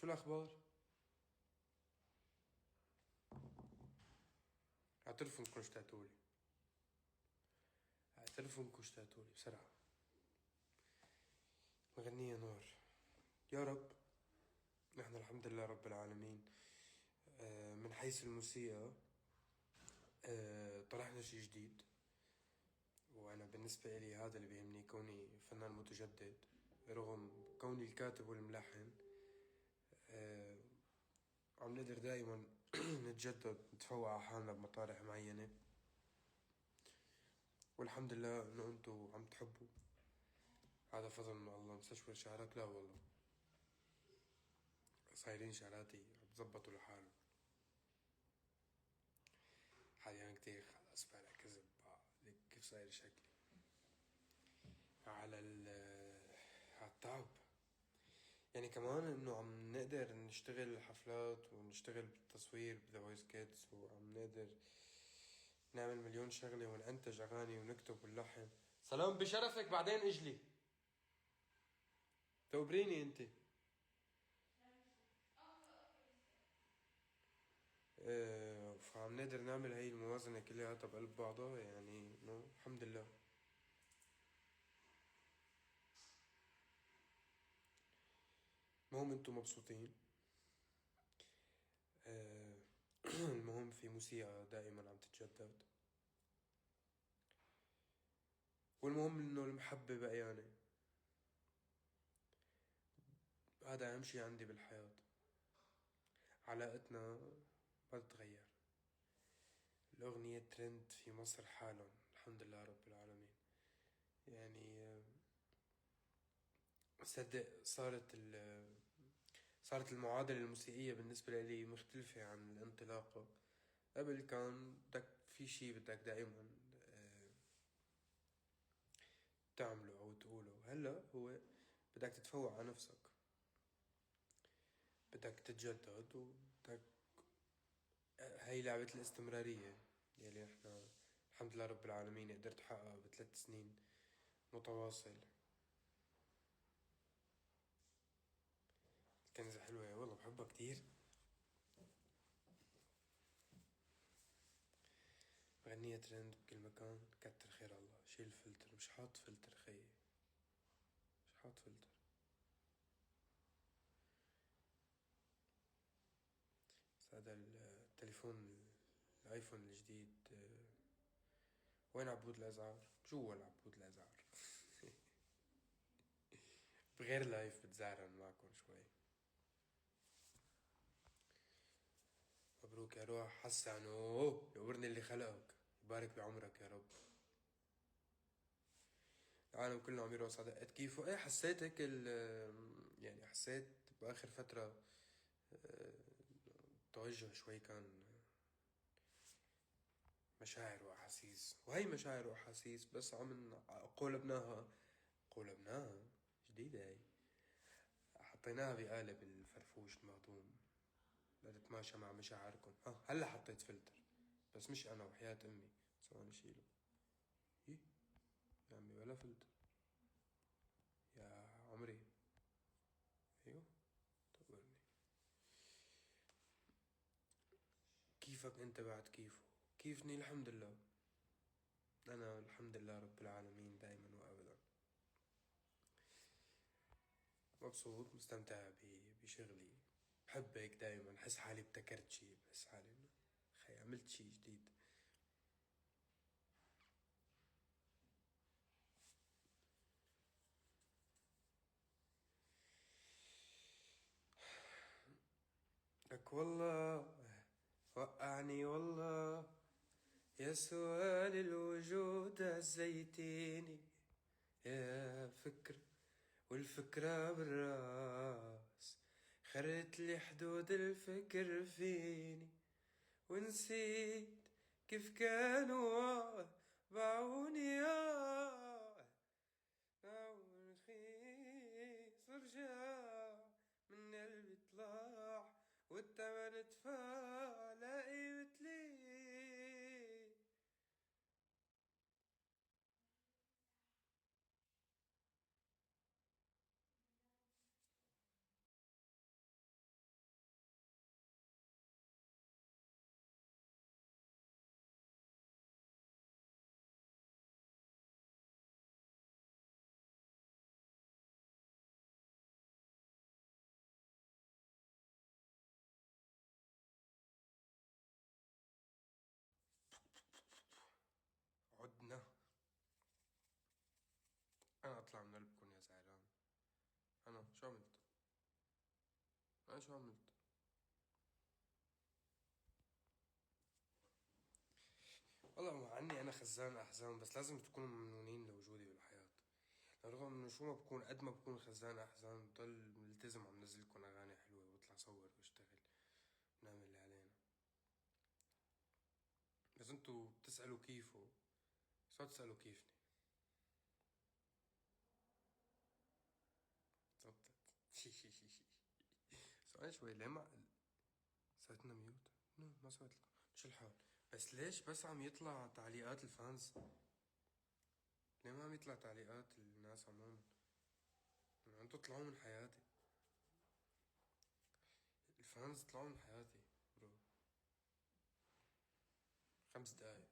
شو الأخبار؟ اعترفوا انكم اشتقتولي. اعترفوا انكم اشتقتولي بسرعة. مغنية نور. يا رب. نحن الحمد لله رب العالمين. من حيث الموسيقى طرحنا شي جديد، وأنا بالنسبة إلي هذا اللي بيهمني، كوني فنان متجدد رغم كوني الكاتب والملحن. عم نقدر دائما نتجدد، نتفوق على حالنا بمطارح معينة، والحمد لله انه انتو عم تحبوا. هذا فضل من الله. مستشفى الشعرات لا والله، صايرين شعراتي بتزبطوا لحالهم. حاليا كتير خلص بلا كذب. ليك كيف صاير شكلي على التعب. يعني كمان انه عم نقدر نشتغل حفلات ونشتغل بالتصوير بذا فويس كيدز، وعم نقدر نعمل مليون شغلة وننتج اغاني ونكتب ونلحن. سلام بشرفك، بعدين اجلي تقبريني انت. فعم نقدر نعمل هاي الموازنة كلياتها بقلب بعضها، يعني الحمد لله. المهم انتو مبسوطين. آه، المهم في موسيقى دائما عم تتجدد، والمهم انه المحبة بقيانة. هذا اهم شي عندي بالحياة. علاقتنا ما تتغير. الأغنية ترند في مصر حالا، الحمد لله رب العالمين. يعني صدق صارت المعادلة الموسيقية بالنسبة لي مختلفة عن الانطلاقة. قبل كان بدك في شي بدك دائما تعمله أو تقوله. هلا هو بدك تتفوق على نفسك، بدك تتجدد، وبدك هاي لعبة الاستمرارية يلي احنا الحمد لله رب العالمين قدرت احققها ب3 سنين متواصل. كنزة حلوة والله، بحبها كتير. مغنية ترند بكل مكان، كتر خير الله. شيل الفلتر، مش حاط فلتر خيي، مش حاط فلتر. بس هذا التليفون الايفون الجديد. وين عبود الازعار؟ جوا العبود الازعار. بغير لايف بتزعرن معكم شوي. مبروك يا روح حسنو، يورني اللي خلقك، يبارك بعمرك يا رب. العالم كله عم يرقص على دقة كيفه. ايه حسيت هيك يعني حسيت باخر فترة توجه شوي كان مشاعر واحاسيس، وهي مشاعر واحاسيس بس عم قولبناها جديدة هي. حطيناها بقالب الفرفوش المهضوم لتتماشى مع مشاعركم. هلا حطيت فلتر، بس مش انا وحياة امي. ثواني شيله. ايه يا عمي بلا فلتر يا عمري. ايوه تقولني كيفك انت بعد كيفه. كيفني الحمد لله. انا الحمد لله رب العالمين دائما وابدا مبسوط مستمتع بشغلي. بحب هيك دائما احس حالي ابتكرت شي، بحس حالي انه خي عملت شي جديد. لك والله وقعني والله يا سؤال الوجود هزيتيني. يا فكر والفكرة بالراس، خرت لي حدود الفكر فيني، ونسيت كيف كانوا باعوني. باعوني رخيص ورجع من قلبي طلع، والتمن ادفع لاقي مثلي. أنا شو عملت؟ والله مع عني أنا خزان أحزان، بس لازم تكونوا ممنونين لوجودي بالحياة. رغم إنه شو ما بكون، قد ما بكون خزان أحزان، بضل ملتزم عم نزلكن أغاني حلوة وبطلع صور واشتغل، بنعمل اللي علينا. بس انتوا بتسألوا كيفه، بس ما تسألوا كيفني. زبطت. سؤال شوي، ليه ما سويتنا ميوت؟ ما سويت لكم، مش الحال. بس ليش بس عم يطلع تعليقات الفانز؟ ليه ما عم يطلع تعليقات الناس عموما؟ انتوا طلعوا من حياتي، الفانز طلعوا من حياتي برو. 5 دقايق،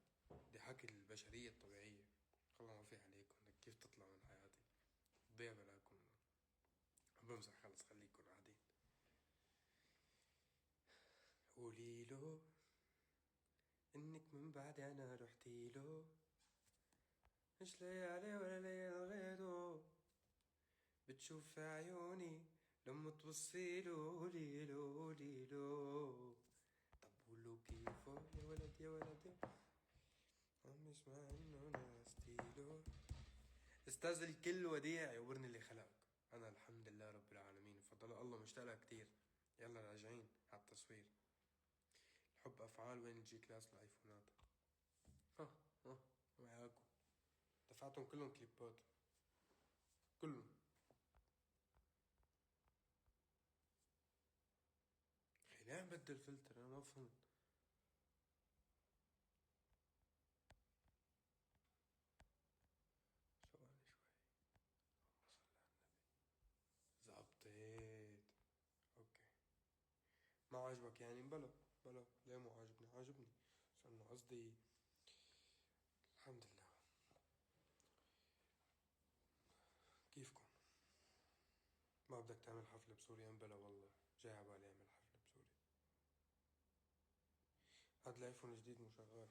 دي حكي البشرية الطبيعية. والله ما في عليكم انك كيف تطلعوا من حياتي، تضيع بلاكم. بمزح، خلص خليكم قاعدين. قوليله انك من بعد انا رحتيله، مش ليالي ولا ليالي غيره، بتشوف في عيوني لما تبصيله. قوليله قوليله، طب قولوا كيفه يا ولد يا ولد، عم يسمع انه ناستيله. استاذ الكل وديع، يورني اللي خلقك. انا الحمد لله رب العالمين، فضل الله، مشتاق لها كتير. يلا راجعين على التصوير. الحب افعال، وين الجي كلاس الايفونات؟ ها معاكم، دفعتهم كلهم كليبات، كلهم. ليه عم بدل فلتر؟ انا ما فهمت. ثواني شوي، اللهم صل على النبي. زبطت. اوكي، ما عجبك يعني؟ بلا بلا، ليه مو عاجبني؟ عاجبني، بس انه قصدي الحمد لله. كيفكم؟ ما بدك تعمل حفلة بسوريا؟ بلا والله، جاي عبالي اعمل حفلة بسوريا. هاد الايفون الجديد مو شغال.